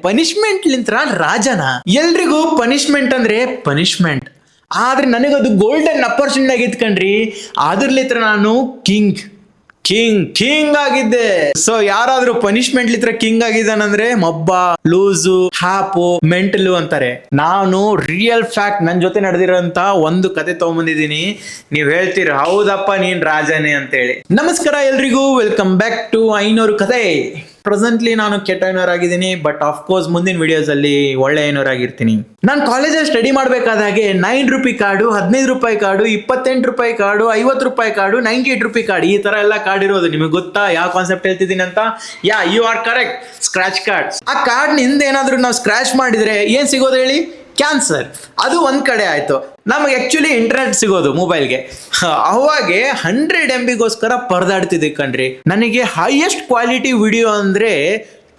Punishment ಲಿಂತ್ರ ರಾಜನ. ಎಲ್ರಿಗೂ punishment ಅಂದ್ರೆ ಪನಿಷ್ಮೆಂಟ್, ಆದ್ರೆ ನನಗದು ಗೋಲ್ಡನ್ ಅಪರ್ಚುನಿಟಿ ಆಗಿತ್ತು ಕಣ್ರಿ. ಅದ್ರಲ್ಲಿತ್ರ ನಾನು ಕಿಂಗ್ ಕಿಂಗ್ ಕಿಂಗ್ ಆಗಿದ್ದೆ. ಸೊ ಯಾರಾದ್ರೂ ಪನಿಷ್ಮೆಂಟ್ ಲಿತ್ರ ಕಿಂಗ್ ಆಗಿದ್ದಾನಂದ್ರೆ ಮಬ್ಬ, ಲೂಸು, ಹಾಪು, ಮೆಂಟಲು ಅಂತಾರೆ. ನಾನು ರಿಯಲ್ ಫ್ಯಾಕ್ಟ್ ನನ್ ಜೊತೆ ನಡೆದಿರೋಂತ ಒಂದು ಕತೆ ತಗೊಂಬಂದಿದ್ದೀನಿ. ನೀವ್ ಹೇಳ್ತೀರ ಹೌದಪ್ಪ ನೀನ್ ರಾಜನೇ ಅಂತೇಳಿ. ನಮಸ್ಕಾರ ಎಲ್ರಿಗೂ, ವೆಲ್ಕಮ್ ಬ್ಯಾಕ್ ಟು ಐನೂರು ಕತೆ. ಪ್ರೆಸೆಂಟ್ಲಿ ನಾನು ಕೆಟ್ಟ ಐನೂರ್ ಆಗಿದ್ದೀನಿ, ಬಟ್ ಆಫ್ ಕೋರ್ಸ್ ಮುಂದಿನ ವಿಡಿಯೋಸ್ ಅಲ್ಲಿ ಒಳ್ಳೆ ಐನೂರ್ ಆಗಿರ್ತೀನಿ. ನಾನು ಕಾಲೇಜಲ್ಲಿ ಸ್ಟಡಿ ಮಾಡ್ಬೇಕಾದಾಗೆ ₹9 card, ₹15 card, ₹28 card, ₹50 card, ₹98 card, ಈ ತರ ಎಲ್ಲ ಕಾರ್ಡ್ ಇರೋದು. ನಿಮಗೆ ಗೊತ್ತಾ ಯಾವ ಕಾನ್ಸೆಪ್ಟ್ ಹೇಳ್ತಿದ್ದೀನಿ ಅಂತ? You are correct, scratch card. ಆ ಕಾರ್ಡ್ ನಿಂದ ಏನಾದ್ರೂ ನಾವು ಸ್ಕ್ರಾಚ್ ಮಾಡಿದ್ರೆ ಏನ್ ಸಿಗೋದು ಹೇಳಿ? ಕ್ಯಾನ್ಸರ್. ಅದು ಒಂದ್ ಕಡೆ ಆಯ್ತು. ನಮಗೆ ಆಕ್ಚುಲಿ ಇಂಟರ್ನೆಟ್ ಸಿಗೋದು ಮೊಬೈಲ್ಗೆ. ಅವಾಗೆ 100 MB ಪರದಾಡ್ತಿದ್ದೆ ಕಣ್ರಿ. ನನಗೆ ಹೈಯೆಸ್ಟ್ ಕ್ವಾಲಿಟಿ ವಿಡಿಯೋ ಅಂದ್ರೆ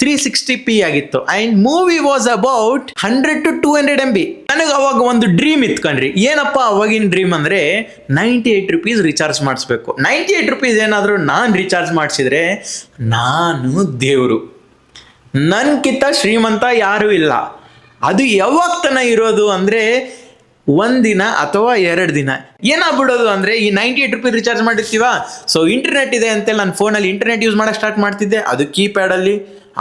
360p ಆಗಿತ್ತು. And movie was about 100 to 200 MB. ನನಗೆ ಅವಾಗ ಒಂದು ಡ್ರೀಮ್ ಇತ್ತು ಕಣ್ರಿ. ಏನಪ್ಪ ಅವಾಗಿನ ಡ್ರೀಮ್ ಅಂದ್ರೆ ₹98 ರೀಚಾರ್ಜ್ ಮಾಡಿಸ್ಬೇಕು. ₹98 ಏನಾದ್ರು ನಾನು ರೀಚಾರ್ಜ್ ಮಾಡಿಸಿದ್ರೆ ನಾನು ದೇವ್ರು, ನನ್ಕಿಂತ ಶ್ರೀಮಂತ ಯಾರು ಇಲ್ಲ. ಅದು ಯಾವಾಗ ತನ ಇರೋದು ಅಂದ್ರೆ ಒಂದಿನ ಅಥವಾ 2 ದಿನ. ಏನಾಗ್ಬಿಡೋದು ಅಂದ್ರೆ ಈ ₹98 ರೀಚಾರ್ಜ್ ಮಾಡಿರ್ತೀವ. ಸೊ ಇಂಟರ್ನೆಟ್ ಇದೆ ಅಂತೇಳಿ ನನ್ನ ಫೋನಲ್ಲಿ ಇಂಟರ್ನೆಟ್ ಯೂಸ್ ಮಾಡಕ್ ಸ್ಟಾರ್ಟ್ ಮಾಡ್ತಿದ್ದೆ. ಅದು ಕೀಪ್ಯಾಡ್ ಅಲ್ಲಿ.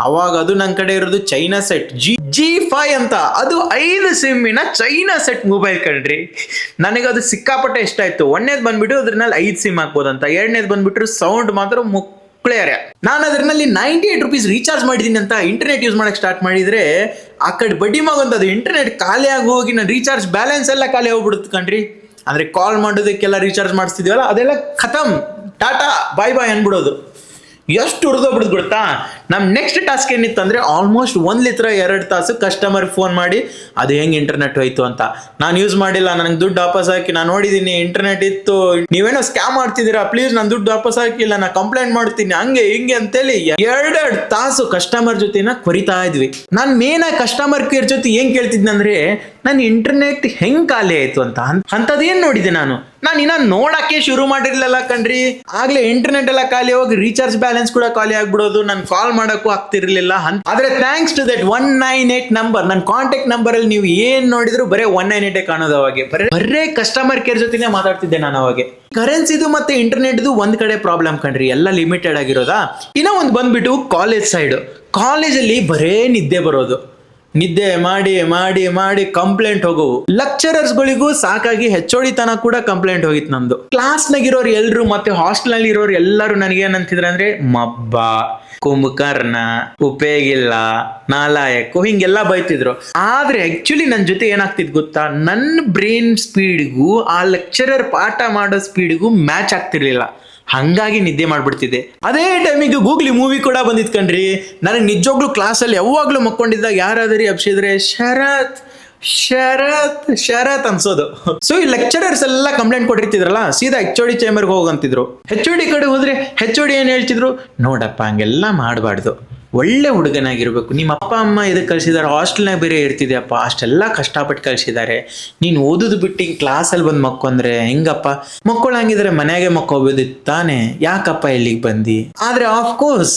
ಅವಾಗ ಅದು ನನ್ನ ಕಡೆ ಇರೋದು ಚೈನಾ ಸೆಟ್ G5 ಅಂತ. ಅದು 5 ಸಿಮ್ಮಿನ ಚೈನಾ ಸೆಟ್ ಮೊಬೈಲ್ ಕಣ್ರಿ. ನನಗದು ಸಿಕ್ಕಾಪಟ್ಟೆ ಇಷ್ಟ ಆಯ್ತು. ಒಂದನೇದು ಬಂದ್ಬಿಟ್ಟು ಅದ್ರಲ್ಲಿ 5 ಸಿಮ್ ಹಾಕ್ಬೋದಂತ, ಎರಡನೇದು ಬಂದ್ಬಿಟ್ರು ಸೌಂಡ್ ಮಾತ್ರ ನಾನು ಅದರಲ್ಲಿ ₹98 ರೀಚಾರ್ಜ್ ಮಾಡಿದೀನಿ ಅಂತ ಇಂಟರ್ನೆಟ್ ಯೂಸ್ ಮಾಡಕ್ ಸ್ಟಾರ್ಟ್ ಮಾಡಿದ್ರೆ ಆ ಕಡೆ ಬಡ್ಡಿ ಮಗಂತ ಅದು ಇಂಟರ್ನೆಟ್ ಖಾಲಿ ಆಗಿ ಹೋಗಿ ನನ್ನ ರೀಚಾರ್ಜ್ ಬ್ಯಾಲೆನ್ಸ್ ಎಲ್ಲ ಖಾಲಿ ಹೋಗ್ಬಿಡುತ್ತೆ ಕಣ್ರಿ. ಅಂದ್ರೆ ಕಾಲ್ ಮಾಡೋದಕ್ಕೆಲ್ಲ ರೀಚಾರ್ಜ್ ಮಾಡಿಸ್ತಿದ್ವಲ್ಲ ಅದೆಲ್ಲ ಖತಮ್, ಟಾಟಾ ಬಾಯ್ ಬಾಯ್ ಅನ್ಬಿಡೋದು. ಎಷ್ಟು ಹುರಿದೋಗ್ಬಿಡುದು ಗೊತ್ತಾ? ನಮ್ ನೆಕ್ಸ್ಟ್ ಟಾಸ್ಕ್ ಏನಿತ್ತು ಅಂದ್ರೆ ಆಲ್ಮೋಸ್ಟ್ 1 ಲೀಟರ್ 2 ತಾಸು ಕಸ್ಟಮರ್ ಫೋನ್ ಮಾಡಿ ಅದು ಹೆಂಗ್ ಇಂಟರ್ನೆಟ್ ಹೋಯ್ತು ಅಂತ. ನಾನು ಯೂಸ್ ಮಾಡಿಲ್ಲ, ನನಗೆ ದುಡ್ಡು ವಾಪಸ್ ಹಾಕಿ, ನಾನು ನೋಡಿದೀನಿ ಇಂಟರ್ನೆಟ್ ಇತ್ತು, ನೀವೇನೋ ಸ್ಕ್ಯಾಮ್ ಮಾಡ್ತಿದ್ದೀರಾ, ಪ್ಲೀಸ್ ನಾನು ದುಡ್ಡು ವಾಪಸ್ ಹಾಕಿಲ್ಲ, ನಾ ಕಂಪ್ಲೇಂಟ್ ಮಾಡ್ತೀನಿ, ಹಂಗೆ ಹಿಂಗೆ ಅಂತೇಳಿ 2 ತಾಸು ಕಸ್ಟಮರ್ ಜೊತೆನ ಕೊರಿತಾ ಇದ್ವಿ. ನಾನು ಮೇನ್ ಆಗಿ ಕಸ್ಟಮರ್ ಕೇರ್ ಜೊತೆ ಏನ್ ಕೇಳ್ತಿದ್ನಂದ್ರೆ ನನ್ನ ಇಂಟರ್ನೆಟ್ ಹೆಂಗ್ ಖಾಲಿ ಆಯ್ತು ಅಂತ. ಅಂತದೇನ್ ನೋಡಿದೆ ನಾನು ಇನ್ನ ನೋಡಕ್ಕೆ ಶುರು ಮಾಡಿರ್ಲಿಲ್ಲ ಕಣ್ರಿ. ಆಗ್ಲೇ ಇಂಟರ್ನೆಟ್ ಎಲ್ಲ ಖಾಲಿ ಹೋಗಿ ರೀಚಾರ್ಜ್ ಬ್ಯಾಲೆನ್ಸ್ ಕೂಡ ಖಾಲಿ ಆಗ್ಬಿಡೋದು, ನನ್ ಕಾಲ್ ಮಾಡಕ್ಕೂ ಆಗ್ತಿರ್ಲಿಲ್ಲ. ಆದ್ರೆ ಥ್ಯಾಂಕ್ಸ್ ಟು ದಟ್ 198 ನಂಬರ್, ನನ್ನ ಕಾಂಟ್ಯಾಕ್ಟ್ ನಂಬರ್ ಅಲ್ಲಿ ನೀವು ಏನ್ ನೋಡಿದ್ರು ಬರೇ 198 ಕಾಣೋದು. ಅವಾಗೆ ಬರೇ ಕಸ್ಟಮರ್ ಕೇರ್ ಜೊತೆನೆ ಮಾತಾಡ್ತಿದ್ದೆ ನಾನು ಅವಾಗೆ. ಕರೆನ್ಸಿದು ಮತ್ತೆ ಇಂಟರ್ನೆಟ್ದು ಒಂದ್ ಕಡೆ ಪ್ರಾಬ್ಲಮ್ ಕಣ್ರಿ, ಎಲ್ಲ ಲಿಮಿಟೆಡ್ ಆಗಿರೋದಾ. ಇನ್ನ ಒಂದ್ ಬಂದ್ಬಿಟ್ಟು ಕಾಲೇಜ್ ಸೈಡ್. ಕಾಲೇಜಲ್ಲಿ ಬರೇ ನಿದ್ದೆ ಬರೋದು. ನಿದ್ದೆ ಮಾಡಿ ಮಾಡಿ ಮಾಡಿ ಕಂಪ್ಲೇಂಟ್ ಹೋಗೋವು. ಲೆಕ್ಚರರ್ಸ್ ಗಳಿಗೂ ಸಾಕಾಗಿ HOD ತನ ಕೂಡ ಕಂಪ್ಲೇಂಟ್ ಹೋಗಿತ್ತು ನಮ್ದು. ಕ್ಲಾಸ್ನಾಗಿರೋರು ಎಲ್ರು ಮತ್ತೆ ಹಾಸ್ಟೆಲ್ ನಲ್ಲಿ ಇರೋರು ಎಲ್ಲರೂ ನನಗೆ ಏನಂತಿದ್ರು ಅಂದ್ರೆ ಮಬ್ಬ, ಕುಂಭಕರ್ಣ, ಉಪಯೋಗಿಲ್ಲ, ನಾಲಾಯಕು, ಹಿಂಗೆಲ್ಲ ಬೈತಿದ್ರು. ಆದ್ರೆ ಆಕ್ಚುಲಿ ನನ್ ಜೊತೆ ಏನಾಗ್ತಿದ್ ಗೊತ್ತಾ? ನನ್ನ ಬ್ರೈನ್ ಸ್ಪೀಡ್ಗೂ ಆ ಲೆಕ್ಚರರ್ ಪಾಠ ಮಾಡೋ ಸ್ಪೀಡ್ಗೂ ಮ್ಯಾಚ್ ಆಗ್ತಿರ್ಲಿಲ್ಲ. ಹಂಗಾಗಿ ನಿದ್ದೆ ಮಾಡ್ಬಿಡ್ತಿದ್ದೆ. ಅದೇ ಟೈಮಿಗೆ ಗೂಗ್ಲಿ ಮೂವಿ ಕೂಡ ಬಂದಿತ್ ಕಣ್ರಿ. ನನಗೆ ನಿಜವಾಗ್ಲೂ ಕ್ಲಾಸಲ್ಲಿ ಯಾವಾಗ್ಲೂ ಮಕ್ಕೊಂಡಿದ್ದಾಗ ಯಾರಾದ್ರೂ ಅಪ್ಸಿದ್ರೆ ಶರತ್ ಶರತ್ ಶರತ್ ಅನ್ಸೋದು. ಸೊ ಈ ಲೆಕ್ಚರರ್ಸ್ ಎಲ್ಲ ಕಂಪ್ಲೇಂಟ್ ಕೊಟ್ಟಿರ್ತಿದ್ರಲ್ಲ, ಸೀದಾ HOD ಚೇಂಬರ್ಗೆ ಹೋಗಂತಿದ್ರು. HOD ಕಡೆ ಹೋದ್ರೆ HOD ಏನ್ ಹೇಳ್ತಿದ್ರು? ನೋಡಪ್ಪ ಹಂಗೆಲ್ಲ ಮಾಡಬಾರ್ದು, ಒಳ್ಳೆ ಹುಡುಗನಾಗಿರ್ಬೇಕು, ನಿಮ್ಮ ಅಪ್ಪ ಅಮ್ಮ ಎದಕ್ಕೆ ಕಳ್ಸಿದಾರೆ, ಹಾಸ್ಟೆಲ್ನಾಗ ಬೇರೆ ಇರ್ತಿದ್ಯಪ್ಪ, ಅಷ್ಟೆಲ್ಲ ಕಷ್ಟಪಟ್ಟು ಕಳ್ಸಿದ್ದಾರೆ, ನೀನು ಓದುದು ಬಿಟ್ಟು ಹಿಂಗೆ ಕ್ಲಾಸಲ್ಲಿ ಬಂದು ಮಕ್ಕೊಂಡ್ರೆ ಹೆಂಗಪ್ಪ, ಮಕ್ಕಳಂಗಿದ್ರೆ ಮನೆಯಾಗೆ ಮಕ್ಕೋಬೋದಿತ್ತು ತಾನೆ, ಯಾಕಪ್ಪ ಇಲ್ಲಿಗೆ ಬಂದು? ಆದ್ರೆ ಆಫ್ ಕೋರ್ಸ್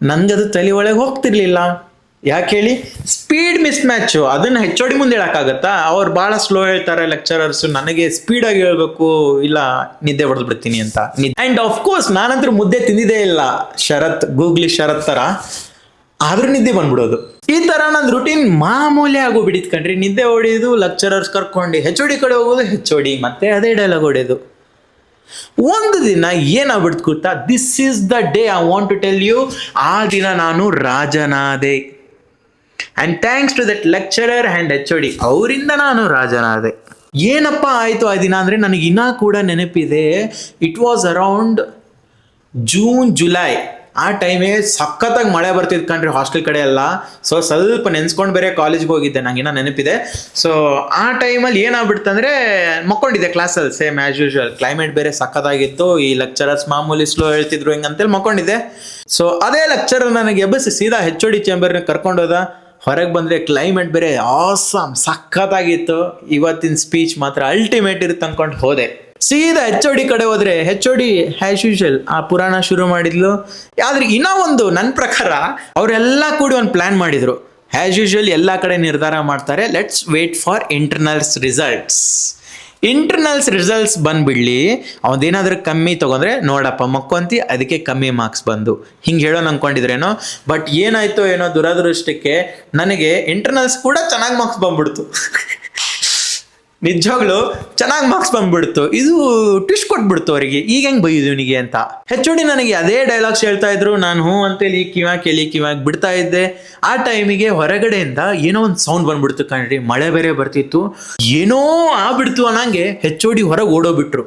ನನ್ಗದು ತಲೆ ಒಳಗೆ ಹೋಗ್ತಿರ್ಲಿಲ್ಲ. ಯಾಕೆ ಹೇಳಿ? Speed miss match. ಅದನ್ನ HOD ಮುಂದೆ ಹೇಳಕ್ಕಾಗತ್ತಾ? ಅವ್ರು ಬಹಳ ಸ್ಲೋ ಹೇಳ್ತಾರೆ ಲೆಕ್ಚರರ್ಸ್, ನನಗೆ ಸ್ಪೀಡ್ ಆಗಿ ಹೇಳ್ಬೇಕು, ಇಲ್ಲ ನಿದ್ದೆ ಹೊಡೆದು ಬಿಡ್ತೀನಿ ಅಂತ. ಅಂಡ್ ಆಫ್ ಕೋರ್ಸ್ ನಾನಂತೂ ಮುದ್ದೆ ತಿಂದಿದ್ದೇ ಇಲ್ಲ ಶರತ್, ಗೂಗ್ಲಿ ಶರತ್ ತರ. ಆದ್ರೂ ನಿದ್ದೆ ಬಂದ್ಬಿಡೋದು. ಈ ತರ ನನ್ನ ರುಟೀನ್ ಮಾಮೂಲಿ ಆಗೋಗ್ಬಿಟ್ಟಿತ್ ಕಣ್ರಿ. ನಿದ್ದೆ ಹೊಡೆಯೋದು, ಲೆಕ್ಚರರ್ಸ್ ಕರ್ಕೊಂಡು HOD ಕಡೆ ಹೋಗೋದು, HOD ಮತ್ತೆ ಅದೇ ಡೈಲಾಗ್ ಹೊಡೆಯೋದು. ಒಂದು ದಿನ ಏನಾಗ್ಬಿಡ್ತು ಗೊತ್ತಾ? This is the day I want to tell you. ಆ ದಿನ ನಾನು ರಾಜನಾದೆ. And thanks to that lecturer and HOD, ಅವರಿಂದ ನಾನು ರಾಜನಾದೆ. ಏನಪ್ಪ ಆಯ್ತು ಆ ದಿನ ಅಂದ್ರೆ ನನಗೆ ಇನ್ನೂ ಕೂಡ ನೆನಪಿದೆ. It was around June July. ಆ ಟೈಮೇ ಸಖತ್ತಾಗಿ ಮಳೆ ಬರ್ತಿದ್ ಕಣ್ರಿ ಹಾಸ್ಟೆಲ್ ಕಡೆ ಎಲ್ಲ. ಸೊ ಸ್ವಲ್ಪ ನೆನ್ಸ್ಕೊಂಡು ಬೇರೆ ಕಾಲೇಜ್ಗೆ ಹೋಗಿದ್ದೆ, ನಂಗಿನ್ನ ನೆನಪಿದೆ. ಸೊ ಆ ಟೈಮಲ್ಲಿ ಏನಾಗ್ಬಿಡ್ತಂದ್ರೆ ಮಕ್ಕೊಂಡಿದ್ದೆ ಕ್ಲಾಸಲ್ಲಿ ಸೇಮ್ ಆಸ್ ಯೂಶುವಲ್. ಕ್ಲೈಮೇಟ್ ಬೇರೆ ಸಖತ್ತಾಗಿತ್ತು. ಈ ಲೆಕ್ಚರರ್ಸ್ ಮಾಮೂಲಿ ಸ್ಲೋ ಹೇಳ್ತಿದ್ರು ಹಿಂಗಂತೇಳಿ ಮಕ್ಕೊಂಡಿದ್ದೆ. ಸೊ ಅದೇ ಲೆಕ್ಚರರ್ ನನಗೆ ಎಬ್ಬಿಸಿ ಸೀದಾ HOD ಚೇಂಬರ್ನ ಕರ್ಕೊಂಡೋದ. ಹೊರಗೆ ಬಂದ್ರೆ ಕ್ಲೈಮೇಟ್ ಬೇರೆ ಆಸಮ್ ಸಖತ್ತಾಗಿತ್ತು. ಇವತ್ತಿನ ಸ್ಪೀಚ್ ಮಾತ್ರ ಅಲ್ಟಿಮೇಟ್ ಇರುತ್ತೆ ಅನ್ಕೊಂಡು ಹೋದೆ. ಸೀದಾ HOD ಕಡೆ ಹೋದ್ರೆ HOD ಆಸ್ ಯೂಶುವಲ್ ಆ ಪುರಾಣ ಶುರು ಮಾಡಿದ್ಲು. ಆದ್ರೆ ಇನ್ನೂ ಒಂದು ನನ್ನ ಪ್ರಕಾರ ಅವರೆಲ್ಲ ಕೂಡಿ ಒಂದು ಪ್ಲಾನ್ ಮಾಡಿದ್ರು. ಆ್ಯಸ್ ಯೂಶುವಲ್ ಎಲ್ಲ ಕಡೆ ನಿರ್ಧಾರ ಮಾಡ್ತಾರೆ, let's wait for internals results. Internals results ಬಂದ್ಬಿಡ್ಲಿ, ಅವನೇನಾದ್ರೂ ಕಮ್ಮಿ ತೊಗೊಂಡ್ರೆ ನೋಡಪ್ಪ ಮಕ್ಕೊಂತಿ ಅದಕ್ಕೆ ಕಮ್ಮಿ ಮಾರ್ಕ್ಸ್ ಬಂದು ಹಿಂಗೆ ಹೇಳೋಣ ಅಂದ್ಕೊಂಡಿದ್ರೇನೋ. ಬಟ್ ಏನಾಯ್ತೋ ಏನೋ ದುರದೃಷ್ಟಕ್ಕೆ ನನಗೆ ಇಂಟರ್ನಲ್ಸ್ ಕೂಡ ಚೆನ್ನಾಗಿ ಮಾರ್ಕ್ಸ್ ಬಂದ್ಬಿಡ್ತು. ನಿಜವಾಗ್ಲು ಚೆನ್ನಾಗಿ ಮಾರ್ಕ್ಸ್ ಬಂದ್ಬಿಡ್ತು. ಇದು ಟ್ವಿಸ್ಟ್ ಕೊಟ್ಬಿಡ್ತು ಅವರಿಗೆ, ಈಗ ಹೆಂಗೆ ಬೈದು ಇವನಿಗೆ ಅಂತ. ಹೆಚ್ಚೋಡಿ ನನಗೆ ಅದೇ ಡೈಲಾಗ್ಸ್ ಹೇಳ್ತಾ ಇದ್ರು. ನಾನು ಹ್ಞೂ ಅಂತೇಳಿ ಕಿವಾಗ ಬಿಡ್ತಾ ಇದ್ದೆ. ಆ ಟೈಮಿಗೆ ಹೊರಗಡೆಯಿಂದ ಏನೋ ಒಂದು ಸೌಂಡ್ ಬಂದ್ಬಿಡ್ತು ಕಣ್ರಿ. ಮಳೆ ಬೇರೆ ಬರ್ತಿತ್ತು, ಏನೋ ಆಗ್ಬಿಡ್ತು ಅನ್ನಂಗೆ ಹೆಚ್ಚೋಡಿ ಹೊರಗೆ ಓಡೋಗ್ಬಿಟ್ರು.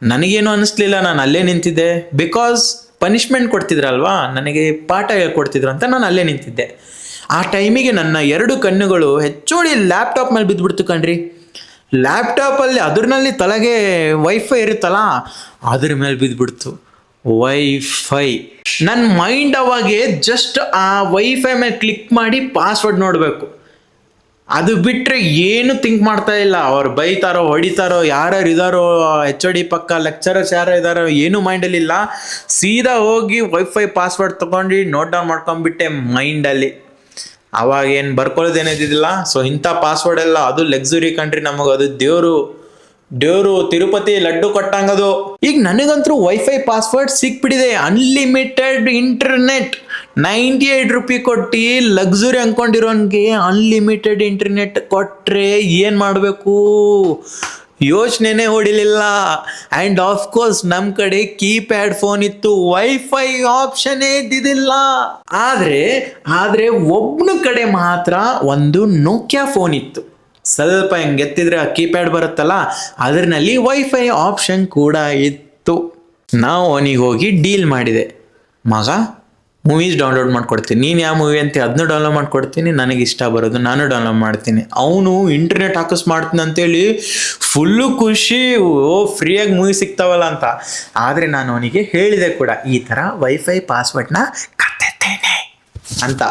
ನನಗೇನು ಅನ್ನಿಸ್ಲಿಲ್ಲ, ನಾನು ಅಲ್ಲೇ ನಿಂತಿದ್ದೆ. ಬಿಕಾಸ್ ಪನಿಷ್ಮೆಂಟ್ ಕೊಡ್ತಿದ್ರಲ್ವಾ, ನನಗೆ ಪಾಠ ಹೇಳ್ಕೊಡ್ತಿದ್ರು ಅಂತ ನಾನು ಅಲ್ಲೇ ನಿಂತಿದ್ದೆ. ಆ ಟೈಮಿಗೆ ನನ್ನ 2 ಕಣ್ಣುಗಳು ಹೆಚ್ಚೋಡಿ ಲ್ಯಾಪ್ಟಾಪ್ ಮೇಲೆ ಬಿದ್ದುಬಿಡ್ತು ಕಣ್ರಿ. ಲ್ಯಾಪ್ಟಾಪಲ್ಲಿ ಅದ್ರಲ್ಲಿ ತಲೆಗೆ ವೈಫೈ ಇರುತ್ತಲ್ಲ ಅದ್ರ ಮೇಲೆ ಬಿದ್ದುಬಿಡ್ತು ವೈಫೈ. ನನ್ನ ಮೈಂಡ್ ಅವಾಗೆ ಜಸ್ಟ್ ಆ ವೈಫೈ ಮೇಲೆ ಕ್ಲಿಕ್ ಮಾಡಿ ಪಾಸ್ವರ್ಡ್ ನೋಡಬೇಕು, ಅದು ಬಿಟ್ಟರೆ ಏನು ಥಿಂಕ್ ಮಾಡ್ತಾ ಇಲ್ಲ. ಅವ್ರು ಬೈತಾರೋ ಹೊಡಿತಾರೋ ಯಾರ್ಯಾರು ಇದ್ದಾರೋ HOD ಪಕ್ಕ ಲೆಕ್ಚರರ್ಸ್ ಯಾರು ಇದ್ದಾರೋ ಏನು ಮೈಂಡಲ್ಲಿ ಇಲ್ಲ. ಸೀದಾ ಹೋಗಿ ವೈಫೈ ಪಾಸ್ವರ್ಡ್ ತೊಗೊಂಡು ನೋಟ್ ಡೌನ್ ಮಾಡ್ಕೊಂಡ್ಬಿಟ್ಟೆ ಮೈಂಡಲ್ಲಿ. ಅವಾಗ ಏನು ಬರ್ಕೊಳ್ಳೋದೇನಿದ್ದಿಲ್ಲ. ಸೊ ಇಂಥ ಪಾಸ್ವರ್ಡ್ ಎಲ್ಲ ಅದು ಲಕ್ಸುರಿ ಕಂಟ್ರಿ ನಮಗೆ, ಅದು ದೇವರು ತಿರುಪತಿ ಲಡ್ಡು ಕೊಟ್ಟಂಗದು. ಈಗ ನನಗಂತೂ ವೈಫೈ ಪಾಸ್ವರ್ಡ್ ಸಿಕ್ಬಿಟ್ಟಿದೆ, ಅನ್ಲಿಮಿಟೆಡ್ ಇಂಟರ್ನೆಟ್. 98 ರೂಪಾಯಿ ಕೊಟ್ಟು ಲಕ್ಸುರಿ ಅಂದ್ಕೊಂಡಿರೋನ್ಗೆ ಅನ್ಲಿಮಿಟೆಡ್ ಇಂಟರ್ನೆಟ್ ಕೊಟ್ಟರೆ ಏನು ಮಾಡಬೇಕು ಯೋಚನೆನೇ ಹೊಡಿಲಿಲ್ಲ. ಆ್ಯಂಡ್ ಆಫ್ ಕೋರ್ಸ್ ನಮ್ಮ ಕಡೆ ಕೀಪ್ಯಾಡ್ ಫೋನ್ ಇತ್ತು, ವೈಫೈ ಆಪ್ಷನ್ನೇ ಇದ್ದಿದ್ದಿಲ್ಲ. ಆದರೆ ಒಬ್ಬನ ಕಡೆ ಮಾತ್ರ ಒಂದು ನೋಕಿಯಾ ಫೋನ್ ಇತ್ತು. ಸ್ವಲ್ಪ ಹೆಂಗೆ ಎತ್ತಿದ್ರೆ ಆ ಕೀಪ್ಯಾಡ್ ಬರುತ್ತಲ್ಲ ಅದರಲ್ಲಿ ವೈಫೈ ಆಪ್ಷನ್ ಕೂಡ ಇತ್ತು. ನಾವು ಅವನಿಗೆ ಹೋಗಿ ಡೀಲ್ ಮಾಡಿದೆ, ಮಗ ಮೂವೀಸ್ ಡೌನ್ಲೋಡ್ ಮಾಡ್ಕೊಡ್ತೀನಿ, ನೀನು ಯಾವ ಮೂವಿ ಅಂತ ಅದನ್ನು ಡೌನ್ಲೋಡ್ ಮಾಡ್ಕೊಡ್ತೀನಿ, ನನಗೆ ಇಷ್ಟ ಬರೋದು ನಾನು ಡೌನ್ಲೋಡ್ ಮಾಡ್ತೀನಿ. ಅವನು ಇಂಟರ್ನೆಟ್ ಹಾಕಿಸ್ ಮಾಡ್ತೀನಿ ಅಂತೇಳಿ ಫುಲ್ಲು ಖುಷಿ, ಫ್ರೀಯಾಗಿ ಮೂವಿ ಸಿಗ್ತಾವಲ್ಲ ಅಂತ. ಆದರೆ ನಾನು ಅವನಿಗೆ ಹೇಳಿದೆ ಕೂಡ, ಈ ಥರ ವೈಫೈ ಪಾಸ್ವರ್ಡ್ನ ಕತ್ತೇನೆ ಅಂತ.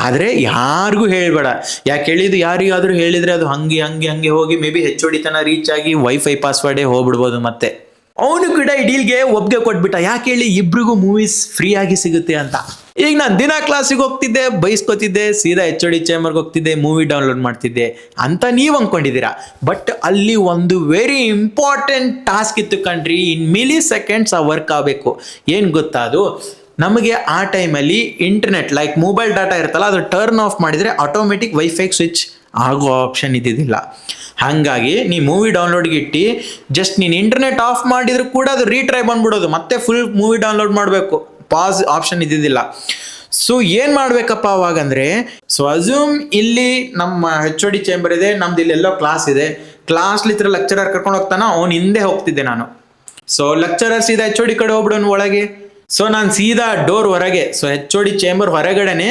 ಆದರೆ ಯಾರಿಗೂ ಹೇಳಬೇಡ, ಯಾಕೆ ಹೇಳಿದ್ದು, ಯಾರಿಗಾದರೂ ಹೇಳಿದರೆ ಅದು ಹಂಗೆ ಹೋಗಿ ಮೇ ಬಿ HOD ತನಕ ರೀಚ್ ಆಗಿ ವೈಫೈ ಪಾಸ್ವರ್ಡೇ ಹೋಗ್ಬಿಡ್ಬೋದು. ಮತ್ತೆ ಅವನು ಕೂಡ ಈ ಡೀಲ್ಗೆ ಒಪ್ಪಿಗೆ ಕೊಟ್ಬಿಟ್ಟ. ಯಾಕೆ ಹೇಳಿ, ಇಬ್ರಿಗೂ ಮೂವೀಸ್ ಫ್ರೀ ಆಗಿ ಸಿಗುತ್ತೆ ಅಂತ. ಈಗ ನಾನು ದಿನ ಕ್ಲಾಸಿಗೆ ಹೋಗ್ತಿದ್ದೆ, ಬೈಸ್ಕೊತಿದ್ದೆ, ಸೀದಾ HOD ಚೇಂಬರ್ಗೆ ಹೋಗ್ತಿದ್ದೆ, ಮೂವಿ ಡೌನ್ಲೋಡ್ ಮಾಡ್ತಿದ್ದೆ ಅಂತ ನೀವು ಅಂದ್ಕೊಂಡಿದ್ದೀರಾ. ಬಟ್ ಅಲ್ಲಿ ಒಂದು ವೆರಿ ಇಂಪಾರ್ಟೆಂಟ್ ಟಾಸ್ಕ್ ಇತ್ತು ಕಣ್ರಿ. ಇನ್ ಮಿಲಿ ಸೆಕೆಂಡ್ಸ್ ಆ ವರ್ಕ್ ಆಗಬೇಕು. ಏನು ಗೊತ್ತಾ, ಅದು ನಮಗೆ ಆ ಟೈಮಲ್ಲಿ ಇಂಟರ್ನೆಟ್ ಲೈಕ್ ಮೊಬೈಲ್ ಡಾಟಾ ಇರುತ್ತಲ್ಲ ಅದು ಟರ್ನ್ ಆಫ್ ಮಾಡಿದರೆ ಆಟೋಮೆಟಿಕ್ ವೈಫೈಗೆ ಸ್ವಿಚ್ ಆಗೋ ಆಪ್ಷನ್ ಇದ್ದಿದ್ದಿಲ್ಲ. ಹಾಗಾಗಿ ನೀ ಮೂವಿ ಡೌನ್ಲೋಡ್ಗೆ ಇಟ್ಟು ಜಸ್ಟ್ ನೀನು ಇಂಟರ್ನೆಟ್ ಆಫ್ ಮಾಡಿದ್ರು ಕೂಡ ಅದು ರೀಟ್ರೈ ಬಂದ್ಬಿಡೋದು, ಮತ್ತೆ ಫುಲ್ ಮೂವಿ ಡೌನ್ಲೋಡ್ ಮಾಡಬೇಕು, ಪಾಸ್ ಆಪ್ಷನ್ ಇದ್ದಿದ್ದಿಲ್ಲ. ಸೊ ಏನು ಮಾಡಬೇಕಪ್ಪ ಅವಾಗಂದರೆ, ಸೊ ಅಸ್ಯೂಮ್ ಇಲ್ಲಿ ನಮ್ಮ HOD ಚೇಂಬರ್ ಇದೆ, ನಮ್ದು ಇಲ್ಲೆಲ್ಲೋ ಕ್ಲಾಸ್ ಇದೆ, ಕ್ಲಾಸ್ಲಿತ್ರ ಲೆಕ್ಚರರ್ ಕರ್ಕೊಂಡು ಹೋಗ್ತಾನ, ಅವ್ನು ಹಿಂದೆ ಹೋಗ್ತಿದ್ದೆ ನಾನು. ಸೊ ಲೆಕ್ಚರರ್ ಸೀದಾ HOD ಕಡೆ ಹೋಗ್ಬಿಡೋನು ಒಳಗೆ. ಸೊ ನಾನು ಸೀದಾ ಡೋರ್ ಹೊರಗೆ, ಸೊ HOD ಚೇಂಬರ್ ಹೊರಗಡೆನೆ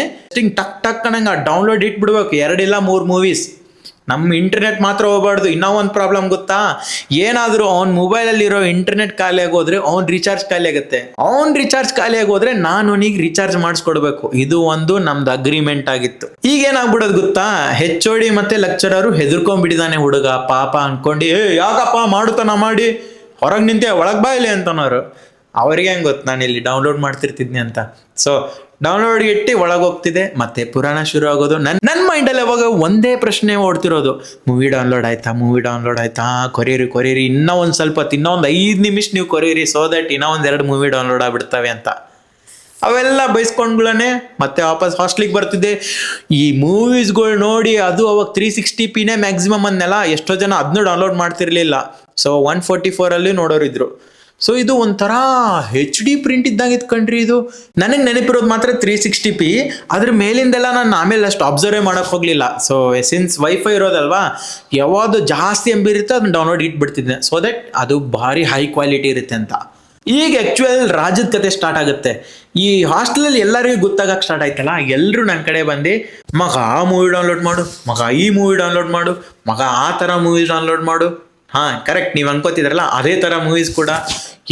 ಟಕ್ ಅನ್ನಂಗೆ ಡೌನ್ಲೋಡ್ ಇಟ್ಬಿಡ್ಬೇಕು 2 ಇಲ್ಲ 3 ಮೂವೀಸ್. ನಮ್ಮ ಇಂಟರ್ನೆಟ್ ಮಾತ್ರ ಹೋಗ್ಬಾರ್ದು. ಇನ್ನೂ ಒಂದು ಪ್ರಾಬ್ಲಮ್ ಗೊತ್ತಾ, ಏನಾದರೂ ಅವ್ನ ಮೊಬೈಲಲ್ಲಿರೋ ಇಂಟರ್ನೆಟ್ ಖಾಲಿ ಆಗೋದ್ರೆ ಅವ್ನ ರೀಚಾರ್ಜ್ ಖಾಲಿ ಆಗುತ್ತೆ. ಅವ್ನ ರೀಚಾರ್ಜ್ ಖಾಲಿ ಆಗೋದ್ರೆ ನಾನು ಅವನಿಗೆ ರೀಚಾರ್ಜ್ ಮಾಡಿಸ್ಕೊಡ್ಬೇಕು. ಇದು ಒಂದು ನಮ್ದು ಅಗ್ರಿಮೆಂಟ್ ಆಗಿತ್ತು. ಈಗ ಏನಾಗ್ಬಿಡೋದು ಗೊತ್ತಾ, HOD ಮತ್ತೆ ಲೆಕ್ಚರರು ಹೆದರ್ಕೊಂಡ್ಬಿಟ್ಟಿದ್ದಾನೆ ಹುಡುಗ ಪಾಪ ಅನ್ಕೊಂಡು, ಯಾಕಪ್ಪ ಮಾಡುತ್ತಾನ ಮಾಡಿ ಹೊರಗೆ ನಿಂತೆ ಒಳಗೆ ಬಾ ಇಲ್ಲಿ ಅಂತನೋರು. ಅವ್ರಿಗೆ ಹೆಂಗೆ ಗೊತ್ತು ನಾನು ಇಲ್ಲಿ ಡೌನ್ಲೋಡ್ ಮಾಡ್ತಿರ್ತಿದ್ನಿ ಅಂತ. ಸೊ ಡೌನ್ಲೋಡ್ಗೆ ಇಟ್ಟು ಒಳಗೆ ಹೋಗ್ತಿದೆ, ಮತ್ತೆ ಪುರಾಣ ಶುರು ಆಗೋದು. ನನ್ನ ಮೈಂಡಲ್ಲಿ ಅವಾಗ ಒಂದೇ ಪ್ರಶ್ನೆ ಓಡ್ತಿರೋದು, ಮೂವಿ ಡೌನ್ಲೋಡ್ ಆಯ್ತಾ, ಕೊರೀರಿ ಇನ್ನೂ ಒಂದು ಸ್ವಲ್ಪ ಹೊತ್ತು, ಇನ್ನೂ ಒಂದು 5 ನಿಮಿಷ ನೀವು ಕೊರೀರಿ, ಸೊ ದಟ್ ಇನ್ನೂ ಒಂದು 2 ಮೂವಿ ಡೌನ್ಲೋಡ್ ಆಗ್ಬಿಡ್ತವೆ ಅಂತ. ಅವೆಲ್ಲ ಬೈಸ್ಕೊಂಡ್ಗಳೇ ಮತ್ತೆ ವಾಪಸ್ ಹಾಸ್ಟ್ಲಿಗೆ ಬರ್ತಿದ್ದೆ. ಈ ಮೂವೀಸ್ಗಳು ನೋಡಿ, ಅದು ಅವಾಗ 360p ಮ್ಯಾಕ್ಸಿಮಮ್ ಅನ್ನೆಲ್ಲ, ಎಷ್ಟೋ ಜನ ಅದನ್ನೂ ಡೌನ್ಲೋಡ್ ಮಾಡ್ತಿರ್ಲಿಲ್ಲ. ಸೊ 144 ನೋಡೋರಿದ್ರು. ಸೊ ಇದು ಒಂಥರ HD ಪ್ರಿಂಟ್ ಇದ್ದಂಗಿತ್ತು ಕಣ್ರಿ. ಇದು ನನಗೆ ನೆನಪಿರೋದು ಮಾತ್ರ 360p. ಅದ್ರ ಮೇಲಿಂದೆಲ್ಲ ನಾನು ಆಮೇಲೆ ಅಷ್ಟು ಅಬ್ಸರ್ವ್ ಮಾಡೋಕೆ ಹೋಗಲಿಲ್ಲ. ಸೊ ಸಿನ್ಸ್ ವೈಫೈ ಇರೋದಲ್ವಾ, ಯಾವುದು ಜಾಸ್ತಿ MB ಇರುತ್ತೆ ಅದನ್ನ ಡೌನ್ಲೋಡ್ ಇಟ್ಬಿಡ್ತಿದ್ದೆ, ಸೊ ದಟ್ ಅದು ಭಾರಿ ಹೈ ಕ್ವಾಲಿಟಿ ಇರುತ್ತೆ ಅಂತ. ಈಗ ಆ್ಯಕ್ಚುಯಲ್ ರಾಜದ ಕತೆ ಸ್ಟಾರ್ಟ್ ಆಗುತ್ತೆ. ಈ ಹಾಸ್ಟೆಲಲ್ಲಿ ಎಲ್ಲರಿಗೂ ಗೊತ್ತಾಗಕ್ಕೆ ಸ್ಟಾರ್ಟ್ ಆಯ್ತಲ್ಲ, ಎಲ್ಲರೂ ನನ್ನ ಕಡೆ ಬಂದು, ಮಗ ಆ ಮೂವಿ ಡೌನ್ಲೋಡ್ ಮಾಡು, ಮಗ ಈ ಮೂವಿ ಡೌನ್ಲೋಡ್ ಮಾಡು, ಮಗ ಆ ಥರ ಮೂವೀಸ್ ಡೌನ್ಲೋಡ್ ಮಾಡು. ಹಾಂ ಕರೆಕ್ಟ್, ನೀವು ಅನ್ಕೋತಿದ್ರಲ್ಲ ಅದೇ ಥರ ಮೂವೀಸ್ ಕೂಡ,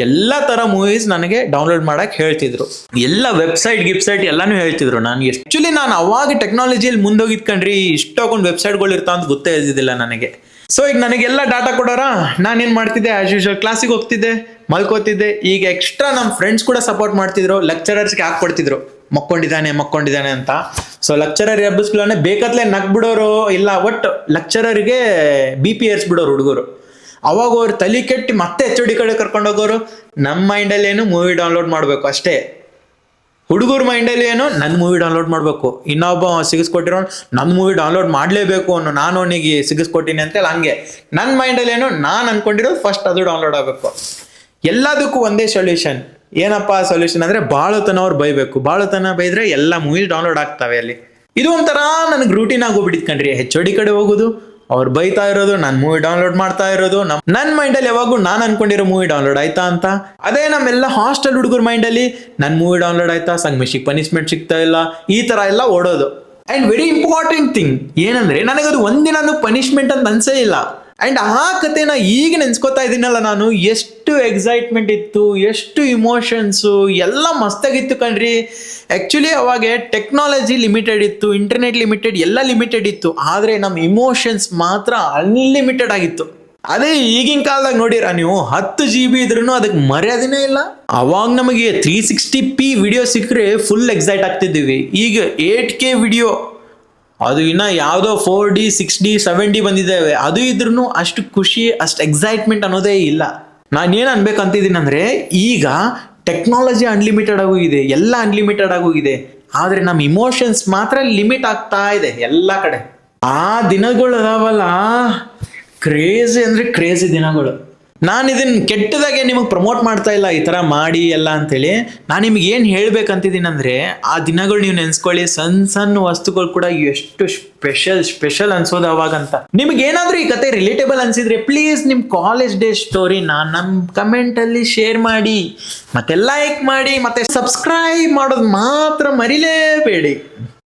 ಎಲ್ಲ ಥರ ಮೂವೀಸ್ ನನಗೆ ಡೌನ್ಲೋಡ್ ಮಾಡೋಕ್ಕೆ ಹೇಳ್ತಿದ್ರು. ಎಲ್ಲ ವೆಬ್ಸೈಟ್ ಎಲ್ಲನೂ ಹೇಳ್ತಿದ್ರು. ನಾನು ಅವಾಗ ಟೆಕ್ನಾಲಜಿಯಲ್ಲಿ ಮುಂದೋಗಿದ್ಕಂಡ್ರಿ, ಇಷ್ಟೊಂದು ವೆಬ್ಸೈಟ್ಗಳು ಇರ್ತಾವ ಅಂತ ಗೊತ್ತೇ ಇದ್ದಿದ್ದಿಲ್ಲ ನನಗೆ. ಸೊ ಈಗ ನನಗೆಲ್ಲ ಡಾಟಾ ಕೊಡೋರ, ನಾನೇನು ಮಾಡ್ತಿದ್ದೆ, ಆ್ಯಸ್ ಯೂಶುವಲ್ ಕ್ಲಾಸಿಗೆ ಹೋಗ್ತಿದ್ದೆ, ಮಲ್ಕೋತಿದ್ದೆ. ಈಗ ಎಕ್ಸ್ಟ್ರಾ ನಮ್ಮ ಫ್ರೆಂಡ್ಸ್ ಕೂಡ ಸಪೋರ್ಟ್ ಮಾಡ್ತಿದ್ರು, ಲೆಕ್ಚರರ್ಸ್ಗೆ ಹಾಕ್ಕೊಡ್ತಿದ್ರು. ಮಕ್ಕೊಂಡಿದ್ದಾನೆ ಅಂತ. ಸೊ ಲೆಕ್ಚರರ್ ಎಬ್ಬಿಸ್ಕೊಳ್ಳೋನೆ ಬೇಕತ್ಲೆ ನಗ್ಬಿಡೋರು, ಇಲ್ಲ ಒಟ್ಟು ಲೆಕ್ಚರರ್ಗೆ BP ಏರ್ಸ್ಬಿಡೋರು ಹುಡುಗರು. ಅವಾಗ ಅವ್ರು ತಲೆ ಕೆಟ್ಟಿ ಮತ್ತೆ HOD ಕಡೆ ಕರ್ಕೊಂಡು ಹೋಗೋರು. ನಮ್ಮ ಮೈಂಡಲ್ಲಿ ಏನು ಮೂವಿ ಡೌನ್ಲೋಡ್ ಮಾಡಬೇಕು ಅಷ್ಟೇ, ಹುಡುಗರ ಮೈಂಡಲ್ಲಿ ಏನು ನನ್ನ ಮೂವಿ ಡೌನ್ಲೋಡ್ ಮಾಡಬೇಕು, ಇನ್ನೊಬ್ಬ ಸಿಗಿಸ್ಕೊಟ್ಟಿರೋ ನನ್ನ ಮೂವಿ ಡೌನ್ಲೋಡ್ ಮಾಡಲೇಬೇಕು ಅನ್ನೋ ನಾನು ಅವನಿಗೆ ಸಿಗಿಸ್ಕೊಟ್ಟಿನಿ ಅಂತೇಳಿ ಹಂಗೆ. ನನ್ನ ಮೈಂಡಲ್ಲಿ ಏನು ನಾನು ಅನ್ಕೊಂಡಿರೋದು ಫಸ್ಟ್ ಅದು ಡೌನ್ಲೋಡ್ ಆಗಬೇಕು. ಎಲ್ಲದಕ್ಕೂ ಒಂದೇ ಸೊಲ್ಯೂಷನ್. ಏನಪ್ಪ ಸೊಲ್ಯೂಷನ್ ಅಂದರೆ ಬಾಳುತನ ಅವ್ರು ಬೈಬೇಕು, ಬಾಳುತನ ಬೈದ್ರೆ ಎಲ್ಲ ಮೂವಿ ಡೌನ್ಲೋಡ್ ಆಗ್ತವೆ ಅಲ್ಲಿ. ಇದು ಒಂಥರ ನನಗೆ ರೂಟೀನ್ ಆಗೋಗ್ಬಿಟ್ಟಿತ್ತು ಕಣ್ರಿ. HOD ಕಡೆ ಹೋಗೋದು, ಅವ್ರು ಬೈತಾ ಇರೋದು, ನಾನು ಮೂವಿ ಡೌನ್ಲೋಡ್ ಮಾಡ್ತಾ ಇರೋದು, ನನ್ನ ಮೈಂಡಲ್ಲಿ ಯಾವಾಗೂ ನಾನು ಅನ್ಕೊಂಡಿರೋ ಮೂವಿ ಡೌನ್ಲೋಡ್ ಆಯ್ತಾ ಅಂತ. ಅದೇ ನಮ್ಮೆಲ್ಲ ಹಾಸ್ಟೆಲ್ ಹುಡುಗರ ಮೈಂಡಲ್ಲಿ ನನ್ನ ಮೂವಿ ಡೌನ್ಲೋಡ್ ಆಯ್ತಾ, ಸಂಗಮೇಶಿಗೆ ಪನಿಷ್ಮೆಂಟ್ ಸಿಗ್ತಾ ಇಲ್ಲ, ಈ ತರ ಎಲ್ಲ ಓಡೋದು. ಅಂಡ್ ವೆರಿ ಇಂಪಾರ್ಟೆಂಟ್ ಥಿಂಗ್ ಏನಂದ್ರೆ ನನಗದು ಒಂದಿನೂ ಪನಿಷ್ಮೆಂಟ್ ಅಂತ ಅನ್ಸೇ ಇಲ್ಲ. ಅಂಡ್ ಆ ಕಥೆನ ಈಗ ನೆನ್ಸ್ಕೊತಾ ಇದ್ದೀನಲ್ಲ ನಾನು, ಎಷ್ಟು ಎಕ್ಸೈಟ್ಮೆಂಟ್ ಇತ್ತು, ಎಷ್ಟು ಇಮೋಷನ್ಸು ಎಲ್ಲ ಮಸ್ತಾಗಿತ್ತು ಕಣ್ರಿ. ಆ್ಯಕ್ಚುಲಿ ಅವಾಗ ಟೆಕ್ನಾಲಜಿ ಲಿಮಿಟೆಡ್ ಇತ್ತು, ಇಂಟರ್ನೆಟ್ ಲಿಮಿಟೆಡ್, ಎಲ್ಲ ಲಿಮಿಟೆಡ್ ಇತ್ತು, ಆದರೆ ನಮ್ಮ ಇಮೋಷನ್ಸ್ ಮಾತ್ರ ಅನ್ಲಿಮಿಟೆಡ್ ಆಗಿತ್ತು. ಅದೇ ಈಗಿನ ಕಾಲದಾಗ ನೋಡಿರ ನೀವು 10 GB ಇದ್ರೂ ಅದಕ್ಕೆ ಮರ್ಯಾದೆನೇ ಇಲ್ಲ. ಅವಾಗ ನಮಗೆ 360p ವಿಡಿಯೋ ಸಿಕ್ಕರೆ ಫುಲ್ ಎಕ್ಸೈಟ್ ಆಗ್ತಿದ್ದೀವಿ. ಈಗ 8K ವಿಡಿಯೋ, ಅದು ಇನ್ನ ಯಾವುದೋ 4D 6D 7D ಬಂದಿದ್ದಾವೆ, ಅದು ಇದ್ರೂ ಅಷ್ಟು ಖುಷಿ, ಅಷ್ಟು ಎಕ್ಸೈಟ್ಮೆಂಟ್ ಅನ್ನೋದೇ ಇಲ್ಲ. ನಾನೇನು ಅನ್ಬೇಕಂತಿದ್ದೀನಿ ಅಂದರೆ, ಈಗ ಟೆಕ್ನಾಲಜಿ ಅನ್ಲಿಮಿಟೆಡ್ ಆಗೋಗಿದೆ, ಎಲ್ಲ ಅನ್ಲಿಮಿಟೆಡ್ ಆಗೋಗಿದೆ, ಆದರೆ ನಮ್ಮ ಇಮೋಷನ್ಸ್ ಮಾತ್ರ ಲಿಮಿಟ್ ಆಗ್ತಾ ಇದೆ ಎಲ್ಲ ಕಡೆ. ಆ ದಿನಗಳು ಅದಾವಲ್ಲ, ಕ್ರೇಜಿ ಅಂದರೆ ಕ್ರೇಜಿ ದಿನಗಳು. ನಾನು ಇದನ್ನ ಕೆಟ್ಟದಾಗೆ ನಿಮಗೆ ಪ್ರಮೋಟ್ ಮಾಡ್ತಾ ಇಲ್ಲ, ಈ ಥರ ಮಾಡಿ ಎಲ್ಲ ಅಂತೇಳಿ. ನಾನು ನಿಮ್ಗೆ ಏನು ಹೇಳ್ಬೇಕಂತಿದ್ದೀನಿ ಅಂದರೆ, ಆ ದಿನಗಳು ನೀವು ನೆನೆಸ್ಕೊಳ್ಳಿ, ಸಣ್ಣ ವಸ್ತುಗಳು ಕೂಡ ಎಷ್ಟು ಸ್ಪೆಷಲ್ ಅನ್ಸೋದು ಅವಾಗಂತ. ನಿಮ್ಗೆ ಏನಾದರೂ ಈ ಕತೆ ರಿಲೇಟೇಬಲ್ ಅನ್ಸಿದ್ರೆ ಪ್ಲೀಸ್ ನಿಮ್ಮ ಕಾಲೇಜ್ ಡೇ ಸ್ಟೋರಿನ ನಮ್ಮ ಕಮೆಂಟಲ್ಲಿ ಶೇರ್ ಮಾಡಿ, ಮತ್ತೆ ಲೈಕ್ ಮಾಡಿ, ಮತ್ತೆ ಸಬ್ಸ್ಕ್ರೈಬ್ ಮಾಡೋದು ಮಾತ್ರ ಮರಿಲೇಬೇಡಿ.